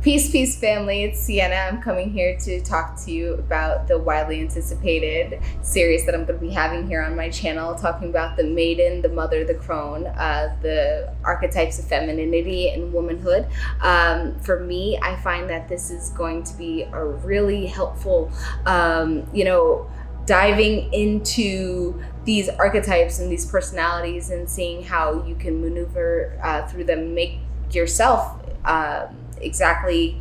Peace, family. It's Sienna. I'm coming here to talk to you about the widely anticipated series that I'm going to be having here on my channel, talking about the Maiden, the Mother, the Crone, the archetypes of femininity and womanhood. For me, I find that this is going to be a really helpful, diving into these archetypes and these personalities and seeing how you can maneuver through them, make yourself exactly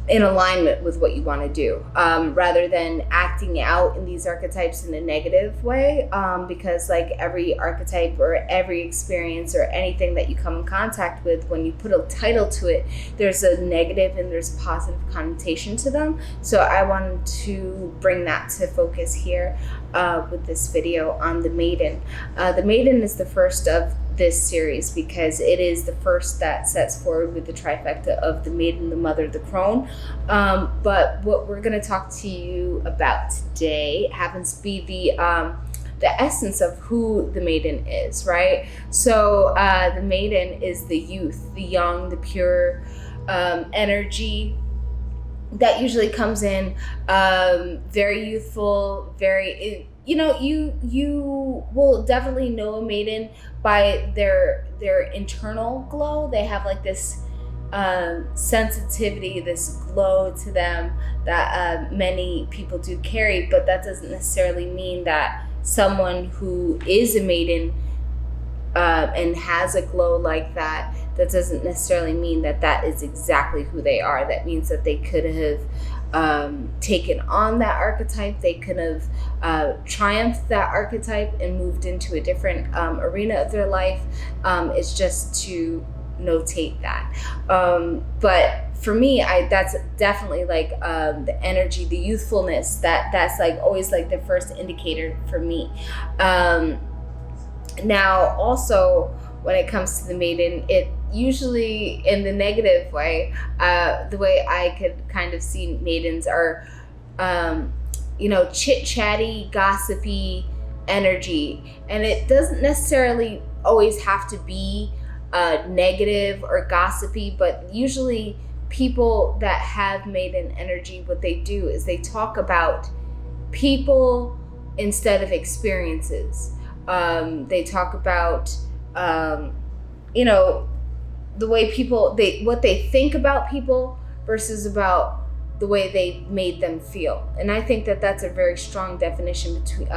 in alignment with what you want to do, rather than acting out in these archetypes in a negative way, because like every archetype or every experience or anything that you come in contact with, when you put a title to it, there's a negative and there's a positive connotation to them. So I wanted to bring that to focus here with this video on the Maiden. The Maiden is the first of this series because it is the first that sets forward with the trifecta of the Maiden, the Mother, the Crone. But what we're going to talk to you about today happens to be the essence of who the Maiden is, right? So the Maiden is the youth, the young, the pure energy that usually comes in very youthful, very, you will definitely know a Maiden by their internal glow. They have like this sensitivity, this glow to them that many people do carry, but that doesn't necessarily mean that someone who is a Maiden and has a glow like that doesn't necessarily mean that that is exactly who they are. That means that they could have taken on that archetype. They could have triumphed that archetype and moved into a different arena of their life. It's just to notate that. But for me, that's definitely like the energy, the youthfulness. That's like always like the first indicator for me. Now, also, when it comes to the Maiden, it usually in the negative way, the way I could kind of see Maidens are, chit-chatty, gossipy energy. And it doesn't necessarily always have to be negative or gossipy, but usually people that have Maiden energy, what they do is they talk about people instead of experiences. They talk about the way people what they think about people versus about the way they made them feel. And I think that that's a very strong definition between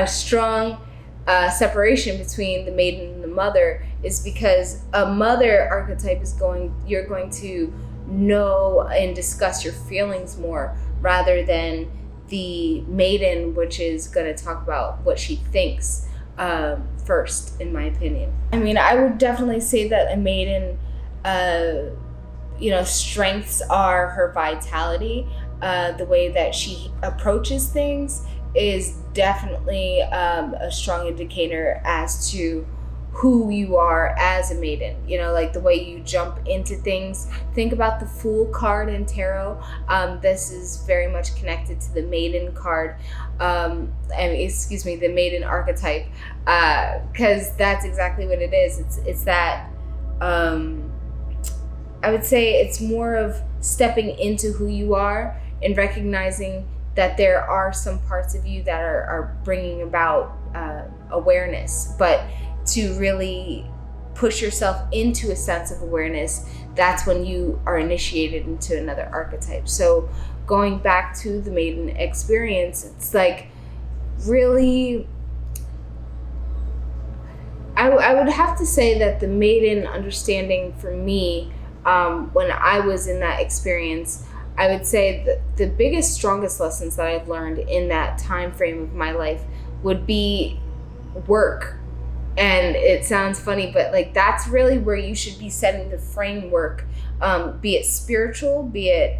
strong separation between the Maiden and the Mother, is because a Mother archetype you're going to know and discuss your feelings more, rather than the Maiden, which is going to talk about what she thinks first, in my opinion. I mean, I would definitely say that a Maiden, strengths are her vitality. The way that she approaches things is definitely a strong indicator as to who you are as a Maiden. Like the way you jump into things. Think about the Fool card in tarot. This is very much connected to the Maiden card. The Maiden archetype, because that's exactly what it is. It's that I would say it's more of stepping into who you are and recognizing that there are some parts of you that are bringing about awareness, but to really push yourself into a sense of awareness, that's when you are initiated into another archetype. So going back to the Maiden experience, it's like really, I would have to say that the Maiden understanding for me, when I was in that experience, I would say that the biggest, strongest lessons that I've learned in that time frame of my life would be work. And it sounds funny, but like that's really where you should be setting the framework, be it spiritual, be it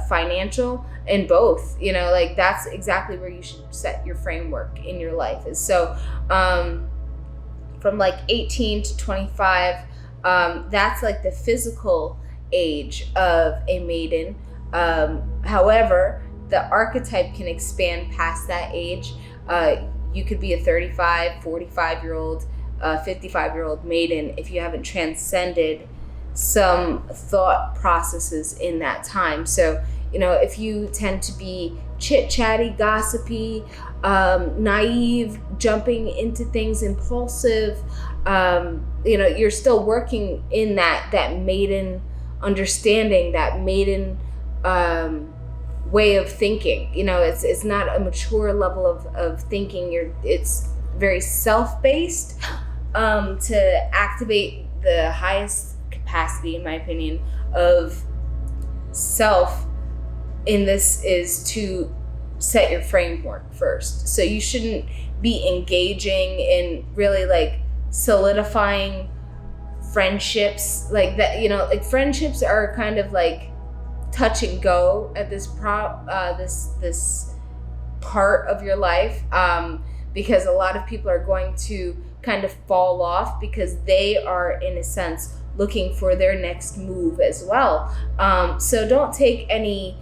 financial, and both. Like that's exactly where you should set your framework in your life. Is so from like 18 to 25, that's like the physical age of a Maiden. However, the archetype can expand past that age. You could be a 35, 45-year-old, 55-year-old Maiden if you haven't transcended some thought processes in that time. So, if you tend to be chit-chatty, gossipy, naive, jumping into things, impulsive, you're still working in that maiden understanding, that maiden way of thinking. It's not a mature level of thinking. It's very self-based, to activate the highest capacity, in my opinion, of self in this is to set your framework first. So you shouldn't be engaging in really like solidifying friendships like that. Friendships are kind of like touch and go at this this part of your life, because a lot of people are going to kind of fall off because they are, in a sense, looking for their next move as well. So don't take any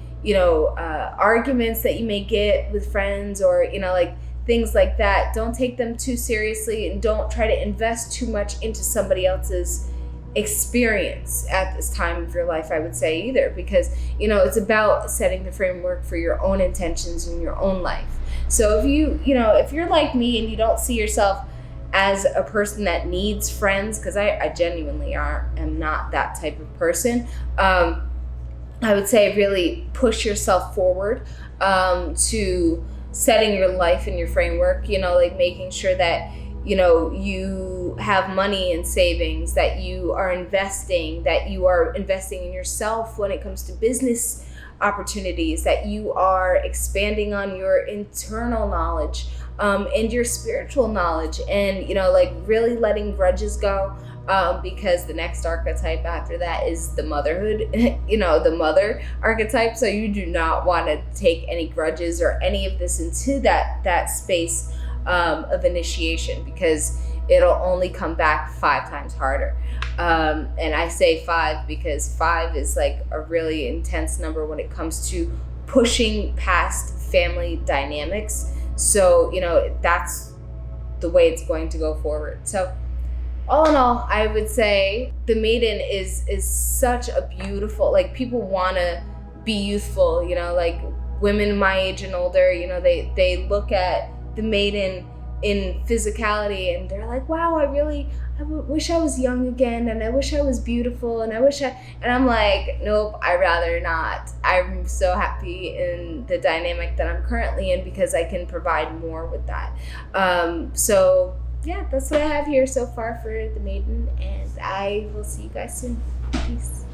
arguments that you may get with friends, or like things like that. Don't take them too seriously, and don't try to invest too much into somebody else's experience at this time of your life, I would say, either, because it's about setting the framework for your own intentions in your own life. So if you're like me and you don't see yourself as a person that needs friends, because I genuinely am not that type of person, I would say really push yourself forward to setting your life and your framework, like making sure that you have money in savings, that you are investing in yourself when it comes to business opportunities, that you are expanding on your internal knowledge, and your spiritual knowledge, and like really letting grudges go, because the next archetype after that is the motherhood, the mother archetype. So you do not want to take any grudges or any of this into that space of initiation, because it'll only come back 5 times harder. And I say 5 because 5 is like a really intense number when it comes to pushing past family dynamics. So, that's the way it's going to go forward. So all in all, I would say the maiden is such a beautiful, like, people want to be youthful, like women my age and older, they look at the maiden in physicality and they're like, wow, I wish I was young again, and I wish I was beautiful, and and I'm like, nope, I'd rather not. I'm so happy in the dynamic that I'm currently in because I can provide more with that. So yeah, that's what I have here so far for the maiden, and I will see you guys soon. Peace.